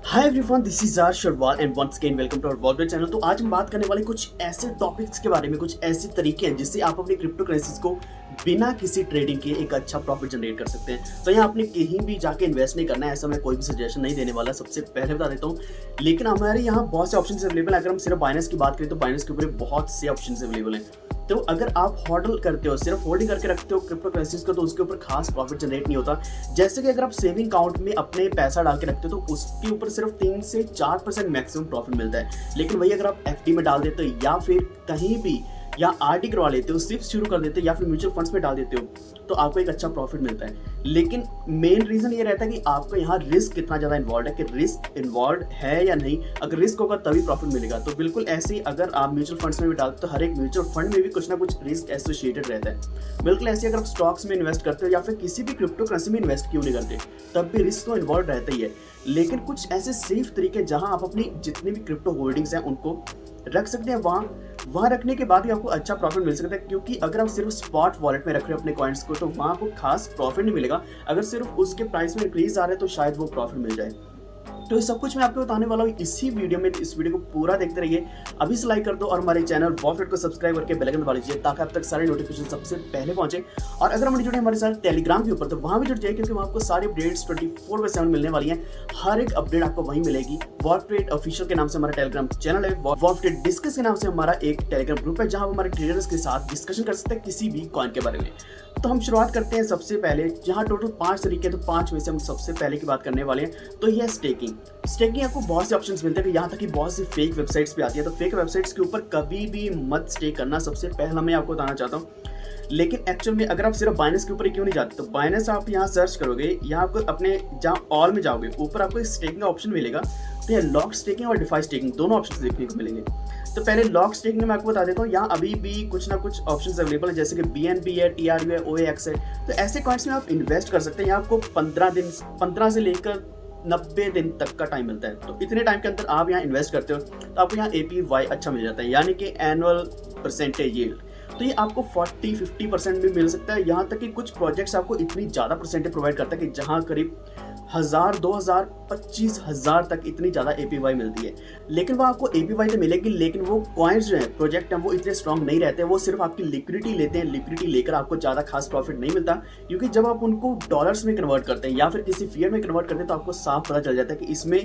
Hi everyone, this is R Sharwal and once again welcome to our vault channel. तो आज हम बात करने वाले कुछ ऐसे टॉपिक्स के बारे में, कुछ ऐसे तरीके हैं जिससे आप अपनी क्रिप्टो करेंसीज को बिना किसी ट्रेडिंग के एक अच्छा प्रॉफिट जनरेट कर सकते हैं। तो यहाँ आपने कहीं भी जाके इन्वेस्ट नहीं करना है, ऐसा मैं कोई भी सजेशन नहीं देने वाला, सबसे पहले बता देता हूँ। लेकिन हमारे यहाँ बहुत से ऑप्शन अवेलेबल है। अगर हम सिर्फ बाइनेंस की बात करें तो बाइनेंस के ऊपर बहुत से ऑप्शन अवेलेबल हैं। तो अगर आप होल्ड करते हो, सिर्फ होल्डिंग करके रखते हो क्रिप्टो करेंसीज को, तो उसके ऊपर खास प्रॉफिट जनरेट नहीं होता। जैसे कि अगर आप सेविंग अकाउंट में अपने पैसा डाल के रखते हो तो उसके ऊपर सिर्फ 3 से 4% मैक्सिमम प्रॉफिट मिलता है। लेकिन वही अगर आप एफडी में डाल देते हो या फिर कहीं भी या आरडी करवा लेते हो, सिप्स शुरू कर देते हो या फिर म्यूचुअल फंड्स में डाल देते हो, तो आपको एक अच्छा प्रॉफिट मिलता है। लेकिन मेन रीजन ये रहता है कि आपको यहाँ रिस्क कितना ज़्यादा इन्वॉल्व है, कि रिस्क इन्वॉल्व है या नहीं। अगर रिस्क होगा तभी प्रॉफिट मिलेगा। तो बिल्कुल ऐसे ही अगर आप म्यूचुअल फंड्स में भी डालते हो तो हर एक म्यूचुअल फंड में भी कुछ ना कुछ रिस्क एसोसिएटेड रहता है। बिल्कुल ऐसे अगर आप स्टॉक्स में इन्वेस्ट करते हो या फिर किसी भी क्रिप्टो करेंसी में इन्वेस्ट क्यों नहीं करते, तब भी रिस्क तो इन्वॉल्व रहता ही है। लेकिन कुछ ऐसे सेफ तरीके जहाँ आप अपनी जितनी भी क्रिप्टो होल्डिंग्स हैं उनको रख सकते हैं, वहाँ रखने के बाद ही आपको अच्छा प्रॉफिट मिल सकता है। क्योंकि अगर आप सिर्फ स्पॉट वॉलेट में रख रहे हो अपने कॉइन्स को तो वहाँ आपको खास प्रॉफिट नहीं मिलेगा। अगर सिर्फ उसके प्राइस में इंक्रीज आ रहा है तो शायद वो प्रॉफिट मिल जाए। तो ये सब कुछ मैं आपको बताने वाला हूँ इसी वीडियो में। इस वीडियो को पूरा देखते रहिए। अभी से लाइक कर दो और हमारे चैनल वॉल्ट को सब्सक्राइब करके बेल आइकन दबा लीजिए ताकि आप तक सारे नोटिफिकेशन सबसे पहले पहुंचे। और अगर हम जुड़े हमारे साथ टेलीग्राम के ऊपर तो वहाँ भी जुड़ जाइए, क्योंकि वहाँ आपको सारी अपडेट्स 24/7 मिलने वाली हैं। हर एक अपडेट आपको वहीं मिलेगी। वॉल्ट ट्रेड ऑफिशियल के नाम से हमारा टेलीग्राम चैनल है, वॉल्ट ट्रेड डिस्कस के नाम से हमारा एक टेलीग्राम ग्रुप है जहाँ हमारे ट्रेडर्स के साथ डिस्कशन कर सकते हैं किसी भी कॉइन के बारे में। तो हम शुरुआत करते हैं सबसे पहले, जहाँ टोटल 5 तरीके हैं तो 5 में से हम सबसे पहले की बात करने वाले हैं। तो ये स्टेकिंग। स्टेकिंग आपको बहुत से ऑप्शंस मिलते हैं, यहाँ तक कि बहुत सी फेक वेबसाइट्स भी आती है। तो फेक वेबसाइट्स के ऊपर कभी भी मत स्टेक करना, सबसे पहला मैं आपको बताना चाहता हूँ। लेकिन एक्चुअल में अगर आप सिर्फ बाइनेंस के ऊपर ही क्यों नहीं जाते, तो बाइनेंस आप यहाँ सर्च करोगे, यहाँ आपको अपने जहाँ ऑल में जाओगे ऊपर आपको स्टेकिंग का ऑप्शन मिलेगा। तो ये लॉक स्टेकिंग और डिफाई स्टेकिंग दोनों ऑप्शन देखने को मिलेंगे। तो पहले लॉक स्टेकिंग में मैं आपको बता देता हूँ, यहाँ अभी भी कुछ ना कुछ ऑप्शंस अवेलेबल है, जैसे कि BNB है, TRU है, OAX है। तो ऐसे कॉइन्स में आप इन्वेस्ट कर सकते हैं। यहाँ आपको 15 से लेकर 90 दिन तक का टाइम मिलता है। तो इतने टाइम के अंदर आप यहाँ इन्वेस्ट करते हो तो आपको यहाँ APY अच्छा मिल जाता है, यानी कि एनुअल परसेंटेज यील्ड। तो ये आपको 40-50% भी मिल सकता है। यहाँ तक कि कुछ प्रोजेक्ट्स आपको इतनी ज़्यादा परसेंटेज प्रोवाइड करता है कि जहाँ करीब 1000, 2000, 25,000 तक इतनी ज़्यादा APY मिलती है। लेकिन वो आपको APY तो मिलेगी, लेकिन वो कॉइन्स जो है प्रोजेक्ट हैं वो इतने स्ट्रॉन्ग नहीं रहते। वो सिर्फ आपकी लिक्विडिटी लेते हैं। लिक्विडिटी लेकर आपको ज़्यादा खास प्रॉफिट नहीं मिलता, क्योंकि जब आप उनको डॉलर्स में कन्वर्ट करते हैं या फिर किसी फियर में कन्वर्ट करते हैं तो आपको साफ पता चल जाता है कि इसमें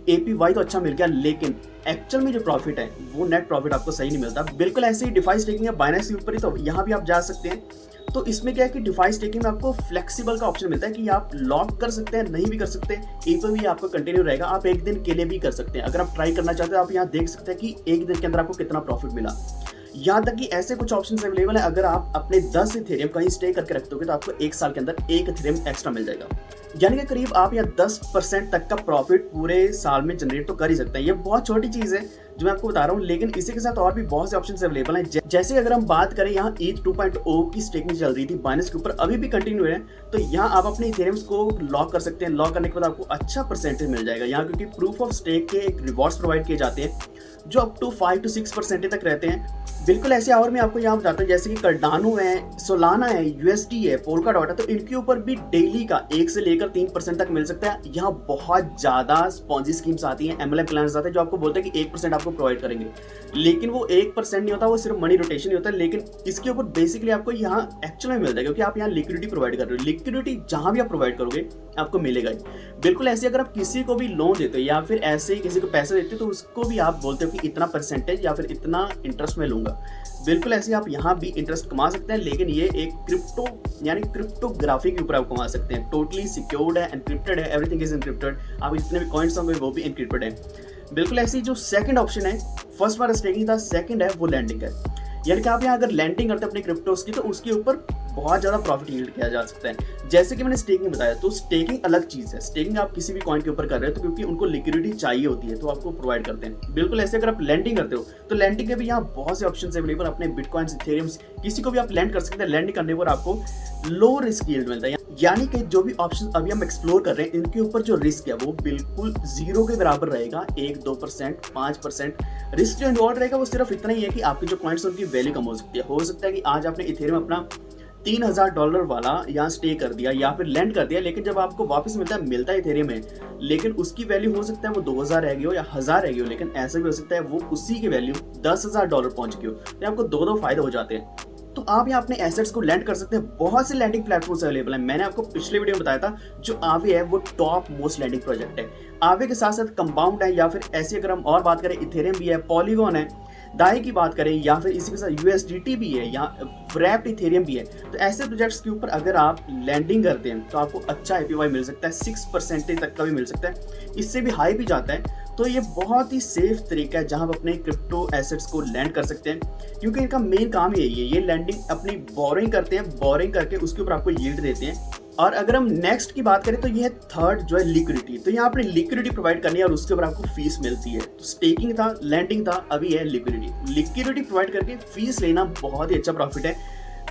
APY तो अच्छा मिल गया, लेकिन एक्चुअल में जो प्रॉफिट है वो नेट प्रॉफिट आपको सही नहीं मिलता। बिल्कुल ऐसे ही डिफाई स्टेकिंग है बाइनेंस के ऊपर ही, तो यहाँ भी आप जा सकते हैं। तो इसमें क्या है कि डिफाई स्टेकिंग में आपको फ्लेक्सिबल का ऑप्शन मिलता है कि आप लॉक कर सकते हैं, नहीं भी कर सकते, APY आपको कंटिन्यू रहेगा। आप एक दिन के लिए भी कर सकते हैं। अगर आप ट्राई करना चाहते हैं आप यहाँ देख सकते हैं कि एक दिन के अंदर आपको कितना प्रॉफिट मिला। यहाँ तक कि ऐसे कुछ ऑप्शंस अवेलेबल है, अगर आप अपने 10 इथेरियम कहीं स्टे करके रखते हो तो आपको 1 साल के अंदर 1 इथेरियम एक्स्ट्रा मिल जाएगा। यानी कि करीब आप यहाँ 10% तक का प्रॉफिट पूरे साल में जनरेट तो कर ही सकते हैं। ये बहुत छोटी चीज़ है जो मैं आपको बता रहा हूँ, लेकिन इसी के साथ और भी बहुत से ऑप्शंस अवेलेबल हैं। जैसे अगर हम बात करें, यहाँ ETH 2.0 की स्टेकिंग चल रही थी बाइनेंस के ऊपर, अभी भी कंटिन्यू है। तो यहाँ आप अपने इथेरियम्स को लॉक कर सकते हैं। लॉक करने के बाद आपको अच्छा परसेंटेज मिल जाएगा यहाँ, क्योंकि प्रूफ ऑफ स्टेक के एक रिवॉर्ड्स प्रोवाइड किए जाते हैं जो अप टू 5 to 6% तक रहते हैं। बिल्कुल ऐसे और मैं आपको यहाँ बताता हूँ, जैसे कि कार्डानो है, सोलाना है, USD है, पोल्काडॉट है। तो इनके ऊपर भी डेली का 1 से लेकर 3% तक मिल सकता है। यहाँ बहुत ज़्यादा स्पॉन्जी स्कीम्स आती हैं, MLM प्लान्स आते हैं जो आपको बोलते हैं कि 1% आपको प्रोवाइड करेंगे, लेकिन वो 1% नहीं होता, वो सिर्फ मनी रोटेशन ही होता है। लेकिन इसके ऊपर बेसिकली आपको यहाँ एक्चुअल में मिलता है, क्योंकि आप यहाँ लिक्विडिटी प्रोवाइड कर रहे हो। लिक्विडिटी जहाँ भी आप प्रोवाइड करोगे आपको मिलेगा ही। बिल्कुल ऐसे अगर आप किसी को भी लोन देते हो या फिर ऐसे ही किसी को पैसे देते हो तो उसको भी आप बोलते हो कि इतना परसेंटेज या फिर इतना इंटरेस्ट मैं लूँगा। बिल्कुल ऐसे आप यहाँ भी इंटरेस्ट कमा सकते हैं, लेकिन ये एक क्रिप्टो यानी क्रिप्टोग्राफी के ऊपर आप कमा सकते हैं। टोटली सिक्योर्ड है, एनक्रिप्टेड है, एवरीथिंग इज एनक्रिप्टेड। आप जितने भी कॉइन्स होंगे वो भी एनक्रिप्टेड है। बिल्कुल ऐसे ही जो सेकंड ऑप्शन है, फर्स्ट बार स्टेकिंग था, सेकंड है वो लैंडिंग है। यानी कि आप यहाँ अगर लैंडिंग करते हैं अपने क्रिप्टोस की तो उसके ऊपर बहुत ज़्यादा प्रॉफिट यील्ड किया जा सकता है। जैसे कि मैंने स्टेकिंग बताया, तो स्टेकिंग अलग चीज़ है। स्टेकिंग आप किसी भी कॉइन के ऊपर कर रहे हो तो क्योंकि उनको लिक्विडिटी चाहिए होती है तो आपको प्रोवाइड करते हैं। बिल्कुल ऐसे अगर आप लैंडिंग करते हो तो लैंडिंग के भी यहाँ बहुत से ऑप्शन अवेलेबल, अपने बिटकॉइंस, इथेरियम्स, किसी को भी आप लैंड कर सकते हैं। लैंडिंग करने पर आपको लो रिस्क यील्ड मिलता है, यानी कि जो भी ऑप्शन अभी हम एक्सप्लोर कर रहे हैं इनके ऊपर जो रिस्क है वो बिल्कुल 0 के बराबर रहेगा। 1-2%, 5% रिस्क जो इन्वॉल्व रहेगा वो सिर्फ इतना ही है कि आपके जो कॉइन्स उनकी वैल्यू कम हो सकती है। हो सकता है कि आज आपने इथेरियम अपना $3000 वाला यहाँ स्टे कर दिया या फिर लैंड कर दिया, लेकिन जब आपको वापस मिलता है इथेरियम में लेकिन उसकी वैल्यू हो सकता है वो 2000 रह गई हो या 1000 रह गई हो, लेकिन ऐसा भी हो सकता है वो उसी की वैल्यू $10,000 पहुंच गई हो। तो आपको दो फायदे हो जाते हैं। तो आप यहाँ अपने एसेट्स को लैंड कर सकते हैं। बहुत से लैंडिंग प्लेटफॉर्म्स अवेलेबल हैं। मैंने आपको पिछले वीडियो में बताया था जो आवे है वो टॉप मोस्ट लैंडिंग प्रोजेक्ट है। आवे के साथ साथ कंपाउंड है, या फिर ऐसे अगर हम और बात करें इथेरियम भी है, पॉलीगॉन है, दाई की बात करें, या फिर इसी के साथ USDT भी है, या रैप्ड इथेरियम भी है। तो ऐसे प्रोजेक्ट्स के ऊपर अगर आप लैंडिंग करते हैं तो आपको अच्छा APY मिल सकता है, 6% तक का भी मिल सकता है, इससे भी हाई भी जाता है। तो ये बहुत ही सेफ तरीका है जहां आप अपने क्रिप्टो एसेट्स को लैंड कर सकते हैं, क्योंकि इनका मेन काम यही है। ये लैंडिंग अपनी बोरिंग करते हैं, बोरिंग करके उसके ऊपर आपको यील्ड देते हैं। और अगर हम नेक्स्ट की बात करें तो ये है थर्ड जो है लिक्विडिटी। तो यहाँ आपने लिक्विडिटी प्रोवाइड करनी है और उसके ऊपर आपको फीस मिलती है। तो स्टेकिंग था, लैंडिंग था, अभी है लिक्विडिटी। लिक्विडिटी प्रोवाइड करके फीस लेना बहुत ही अच्छा प्रॉफिट है।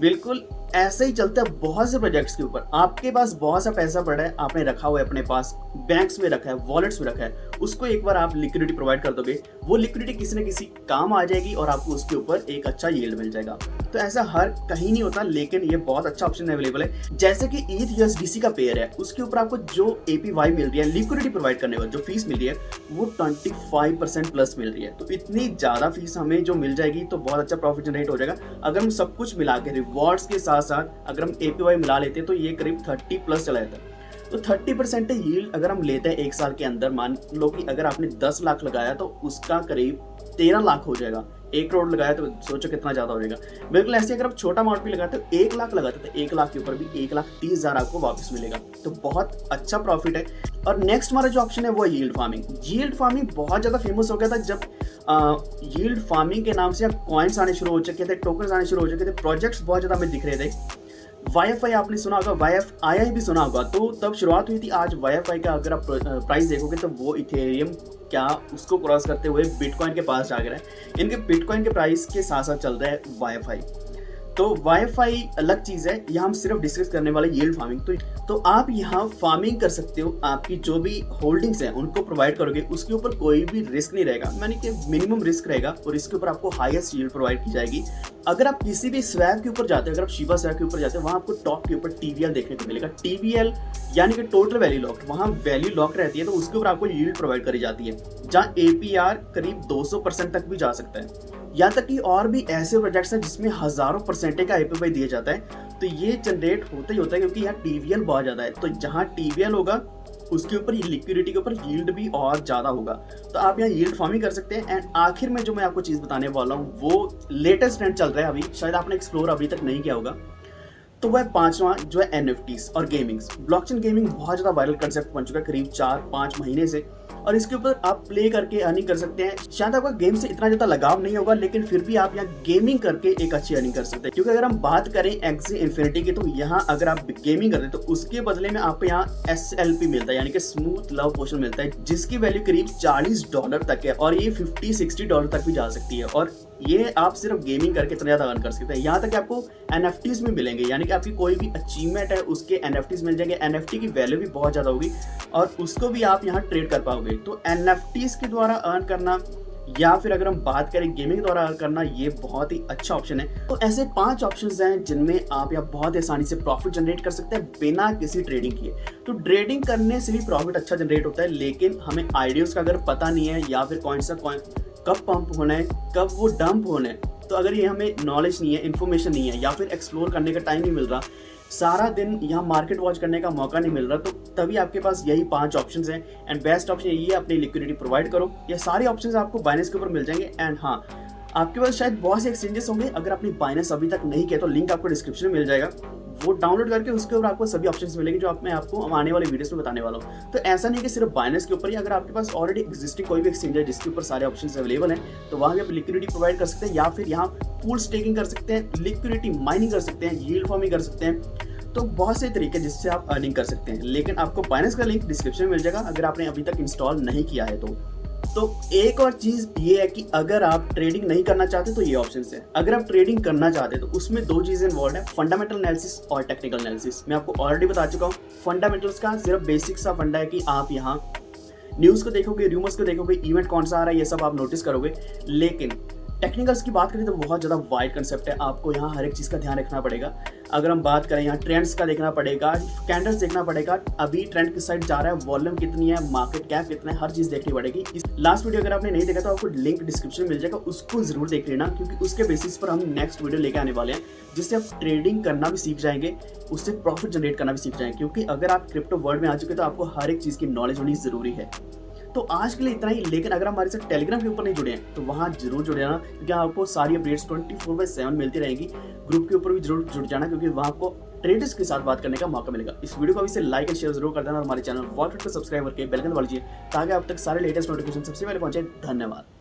बिल्कुल ऐसे ही चलता है बहुत से प्रोजेक्ट्स के ऊपर। आपके पास बहुत सा पैसा पड़ा है, आपने रखा हुआ है अपने पास, बैंक्स में रखा है, वॉलेट्स में रखा है, उसको एक बार आप लिक्विडिटी प्रोवाइड कर दोगे, वो लिक्विडिटी किसी न किसी काम आ जाएगी और आपको उसके ऊपर एक अच्छा यील्ड मिल जाएगा। तो ऐसा हर कहीं नहीं होता, लेकिन ये बहुत अच्छा ऑप्शन अवेलेबल है। जैसे कि ETH USDC का पेयर है, उसके ऊपर आपको जो APY मिल रही है लिक्विडिटी प्रोवाइड करने पर, जो फीस मिल रही है वो 25% प्लस मिल रही है। तो इतनी ज्यादा फीस हमें जो मिल जाएगी तो बहुत अच्छा प्रॉफिट जनरेट हो जाएगा। अगर हम सब कुछ मिला के रिवॉर्ड्स के साथ साथ अगर हम APY मिला लेते हैं तो ये करीब 30 प्लस चला जाता है। तो 30% यील्ड अगर हम लेते हैं एक साल के अंदर, मान लो कि अगर आपने 10 लाख लगाया तो उसका करीब 13 लाख हो जाएगा। 1 करोड़ लगाया तो सोचो कितना ज्यादा हो जाएगा। बिल्कुल ऐसे अगर आप छोटा अमाउंट भी लगाते हो, 1 लाख लगाते तो 1 लाख के ऊपर भी 1,30,000 आपको वापस मिलेगा। तो बहुत अच्छा प्रॉफिट है। और नेक्स्ट हमारा जो ऑप्शन है वो है यील्ड फार्मिंग। यील्ड फार्मिंग बहुत ज्यादा फेमस हो गया था जब यील्ड फार्मिंग के नाम से अब कॉइन्स आने शुरू हो चुके थे, टोकन्स आने शुरू हो चुके थे, प्रोजेक्ट्स बहुत ज्यादा हमें दिख रहे थे। YFI आपने सुना होगा, YFI भी सुना होगा। तो तब शुरुआत हुई थी। आज YFI का अगर आप प्राइस देखोगे तो वो इथेरियम क्या उसको क्रॉस करते हुए बिटकॉइन के पास जा रहा है। इनके बिटकॉइन के प्राइस के साथ साथ चल रहा है YFI। तो YFI अलग चीज है, यहाँ हम सिर्फ डिस्कस करने वाले यील्ड फार्मिंग। तो आप यहाँ फार्मिंग कर सकते हो, आपकी जो भी होल्डिंग्स हैं उनको प्रोवाइड करोगे, उसके ऊपर कोई भी रिस्क नहीं रहेगा, यानी कि मिनिमम रिस्क रहेगा और इसके ऊपर आपको हाईएस्ट यील्ड प्रोवाइड की जाएगी। अगर आप किसी भी स्वैप के ऊपर जाते हो, अगर आप शिबा स्वैप के ऊपर जाते हो, वहाँ आपको टॉप के ऊपर TVL देखने को मिलेगा। TVL यानी कि टोटल वैल्यू लॉक्ड, वहाँ वैल्यू लॉक रहती है तो उसके ऊपर आपको यील्ड प्रोवाइड करी जाती है, जहाँ APR करीब 200% तक भी जा सकता है। यहाँ तक कि और भी ऐसे प्रोजेक्ट्स हैं जिसमें हजारों % का APY दिया जाता है। तो ये जनरेट होता ही होता है क्योंकि यहाँ TVL बहुत ज़्यादा है। तो जहाँ TVL होगा उसके ऊपर लिक्विडिटी के ऊपर यील्ड भी और ज़्यादा होगा। तो आप यहाँ यील्ड फार्मिंग कर सकते हैं। एंड आखिर में जो मैं आपको चीज़ बताने वाला हूँ वो लेटेस्ट ट्रेंड चल रहा है, अभी शायद आपने एक्सप्लोर अभी तक नहीं किया होगा। तो वह 5वां जो है NFTs और गेमिंग्स। ब्लॉकचेन गेमिंग बहुत ज़्यादा वायरल कंसेप्ट बन चुका है करीब 4-5 महीने से, और इसके ऊपर आप प्ले करके अर्निंग कर सकते हैं। शायद आपका गेम से इतना ज़्यादा लगाव नहीं होगा, लेकिन फिर भी आप यहाँ गेमिंग करके एक अच्छी अर्निंग कर सकते हैं। क्योंकि अगर हम बात करें एक्सी इन्फिनिटी की, तो यहाँ अगर आप गेमिंग करते हैं तो उसके बदले में आपको यहाँ SLP मिलता है, यानी कि स्मूथ लव पोशन मिलता है, जिसकी वैल्यू करीब $40 तक है और ये $50-60 तक भी जा सकती है। और ये आप सिर्फ गेमिंग करके इतना ज़्यादा अर्न कर सकते हैं। यहाँ तक कि आपको NFTs भी मिलेंगे, यानी कि आपकी कोई भी अचीवमेंट है उसके NFTs मिल जाएंगे। NFT की वैल्यू भी बहुत ज़्यादा होगी और उसको भी आप यहाँ ट्रेड कर पाओगे। तो NFTs के द्वारा अर्न करना, या फिर अगर हम बात करें गेमिंग द्वारा अर्न करना, ये बहुत ही अच्छा ऑप्शन है। तो ऐसे 5 ऑप्शंस हैं जिनमें आप यहाँ बहुत आसानी से प्रॉफिट जनरेट कर सकते हैं बिना किसी ट्रेडिंग किए। तो ट्रेडिंग करने से भी प्रॉफिट अच्छा जनरेट होता है, लेकिन हमें आइडियाज का अगर पता नहीं है, या फिर कौन सा कॉइन कब पंप होना है, कब वो डंप होना है, तो अगर ये हमें नॉलेज नहीं है, इन्फॉर्मेशन नहीं है, या फिर एक्सप्लोर करने का टाइम नहीं मिल रहा, सारा दिन यहाँ मार्केट वॉच करने का मौका नहीं मिल रहा, तो तभी आपके पास यही 5 ऑप्शंस हैं। एंड बेस्ट ऑप्शन यही है, अपनी लिक्विडिटी प्रोवाइड करो। ये सारे ऑप्शंस आपको बाइनेंस के ऊपर मिल जाएंगे। एंड हाँ, आपके पास शायद बहुत से एक्सचेंजेस होंगे, अगर आपने बाइनेंस अभी तक नहीं किया तो लिंक आपको डिस्क्रिप्शन में मिल जाएगा, वो डाउनलोड करके उसके ऊपर आपको सभी ऑप्शंस मिलेंगे जो मैं आपको आने वाले वीडियोस में बताने वाला हूँ। तो ऐसा नहीं कि सिर्फ बाइनेंस के ऊपर ही, अगर आपके पास ऑलरेडी एग्जिस्टिंग कोई भी एक्सचेंज है जिसके ऊपर सारे ऑप्शंस अवेलेबल हैं, तो वहाँ भी आप लिक्विडिटी प्रोवाइड कर सकते हैं, या फिर यहाँ पूल स्टेकिंग कर सकते हैं, लिक्विडिटी माइनिंग कर सकते हैं, यील्ड फार्मिंग कर सकते हैं। तो बहुत से तरीके जिससे आप अर्निंग कर सकते हैं, लेकिन आपको बाइनेंस का लिंक डिस्क्रिप्शन में मिल जाएगा अगर आपने अभी तक इंस्टॉल नहीं किया है तो एक और चीज ये है कि अगर आप ट्रेडिंग नहीं करना चाहते तो ये ऑप्शन है। अगर आप ट्रेडिंग करना चाहते तो उसमें 2 चीजें इन्वॉल्व है, फंडामेंटल एनालिसिस और टेक्निकल एनालिसिस। मैं आपको ऑलरेडी बता चुका हूँ। फंडामेंटल्स का सिर्फ बेसिक सा फंडा है कि आप यहाँ न्यूज़ को देखोगे, रूमर्स को देखोगे, इवेंट कौन सा आ रहा है, ये सब आप नोटिस करोगे। लेकिन टेक्निकल्स की बात करें तो बहुत ज़्यादा वाइड कंसेप्ट है, आपको यहाँ हर एक चीज़ का ध्यान रखना पड़ेगा। अगर हम बात करें यहाँ ट्रेंड्स का देखना पड़ेगा, कैंडल्स देखना पड़ेगा, अभी ट्रेंड किस साइड जा रहा है, वॉल्यूम कितनी है, मार्केट कैप कितना है, हर चीज़ देखनी पड़ेगी। इस लास्ट वीडियो अगर आपने नहीं देखा तो आपको लिंक डिस्क्रिप्शन में मिल जाएगा, उसको जरूर देख लेना, क्योंकि उसके बेसिस पर हम नेक्स्ट वीडियो लेके आने वाले हैं, जिससे आप ट्रेडिंग करना भी सीख जाएंगे, उससे प्रॉफिट जनरेट करना भी सीख जाएंगे। क्योंकि अगर आप क्रिप्टो वर्ल्ड में आ चुके तो आपको हर एक चीज़ की नॉलेज होनी ज़रूरी है। तो आज के लिए इतना ही, लेकिन अगर हमारे साथ टेलीग्राम के ऊपर नहीं जुड़े हैं तो वहाँ जरूर जुड़ जाना, क्योंकि आपको सारी अपडेट्स 24/7 मिलती रहेंगी। ग्रुप के ऊपर भी जरूर जुड़ जाना, क्योंकि वहाँ आपको ट्रेडर्स के साथ बात करने का मौका मिलेगा। इस वीडियो को अभी से लाइक एंड शेयर जरूर कर देना और हमारे चैनल वॉल्ट को सब्सक्राइब करके बेल आइकन दबा लीजिए, ताकि आप तक सारे लेटेस्ट नोटिफिकेशन सबसे पहले पहुंचे। धन्यवाद।